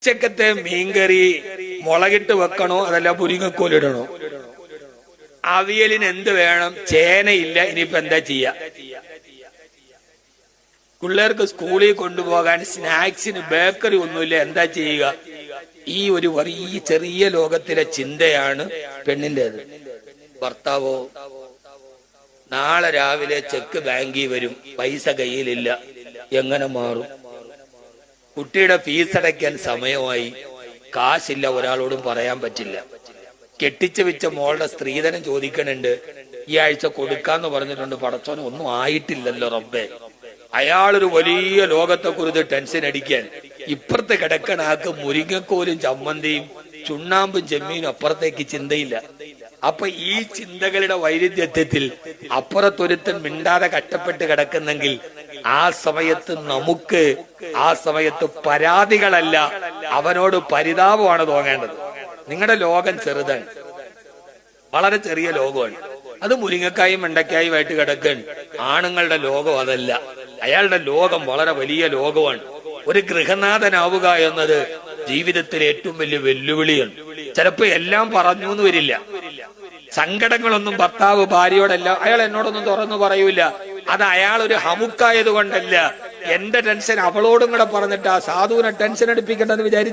ഉച്ചക്കത്തെ മീൻകറി മുളകിട്ട് വെക്കണോ അതല്ല മുരിങ്ങക്കോലിടണോ? അവിയലിന് എന്ത് വേണം? ചേനയില്ല, ഇനിയിപ്പോ എന്താ ചെയ്യാ? പിള്ളേർക്ക് സ്കൂളിൽ കൊണ്ടുപോകാൻ സ്നാക്സിന് ബേക്കറി ഒന്നുമില്ല, എന്താ ചെയ്യുക? ഈ ഒരു വലിയ ചെറിയ ലോകത്തിലെ ചിന്തയാണ് പെണ്ണിൻ്റെത്. ഭർത്താവോ നാളെ രാവിലെ ചെക്ക് ബാങ്കിൽ വരും, പൈസ കയ്യിലില്ല, എങ്ങനെ മാറും? കുട്ടിയുടെ ഫീസ് അടയ്ക്കാൻ സമയമായി, കാശില്ല, ഒരാളോടും പറയാൻ പറ്റില്ല. കെട്ടിച്ചു വെച്ച മോളുടെ സ്ത്രീധനം ചോദിക്കണുണ്ട്, ഈ ആഴ്ച കൊടുക്കാന്ന് പറഞ്ഞിട്ടുണ്ട്. പടച്ചോന് ഒന്നും ആയിട്ടില്ലല്ലോ റബ്ബേ. അയാളൊരു വലിയ ലോകത്തെ കുറിച്ച് ടെൻഷൻ അടിക്കാൻ ഇപ്പുറത്ത് കിടക്കണ ആൾക്ക് മുരിങ്ങക്കോലും ചമ്മന്തിയും ചുണ്ണാമ്പും ചെമ്മീനും അപ്പുറത്തേക്ക് ചിന്തയില്ല. അപ്പൊ ഈ ചിന്തകളുടെ വൈരുദ്ധ്യത്തിൽ അപ്പുറത്തൊരുത്തൻ മിണ്ടാതെ കഷ്ടപ്പെട്ട് കിടക്കുന്നെങ്കിൽ ആ സമയത്ത് പരാതികളല്ല, അവനോട് പരിതാപമാണ് തോന്നേണ്ടത്. നിങ്ങളുടെ ലോകം ചെറുതാണ്, വളരെ ചെറിയ ലോകമാണ്. അത് മുരിങ്ങക്കായും വെണ്ടക്കായുമായിട്ട് കിടക്കാൻ. ആണുങ്ങളുടെ ലോകം അതല്ല, അയാളുടെ ലോകം വളരെ വലിയ ലോകമാണ്. ഒരു ഗൃഹനാഥനാവുക എന്നത് ജീവിതത്തിലെ ഏറ്റവും വലിയ വെല്ലുവിളിയാണ്. ചിലപ്പോ എല്ലാം പറഞ്ഞു എന്ന് വരില്ല, സങ്കടങ്ങളൊന്നും ഭർത്താവ് ഭാര്യയോടെല്ലാം അയാൾ എന്നോടൊന്നും തുറന്നു പറയൂല. അത് അയാൾ ഒരു ഹമുക്കായത് കൊണ്ടല്ല, എന്റെ ടെൻഷൻ അവളോടും കൂടെ പറഞ്ഞിട്ട് ആ സാധുവിനെ ടെൻഷൻ എടുപ്പിക്കണ്ടെന്ന് വിചാരിച്ചു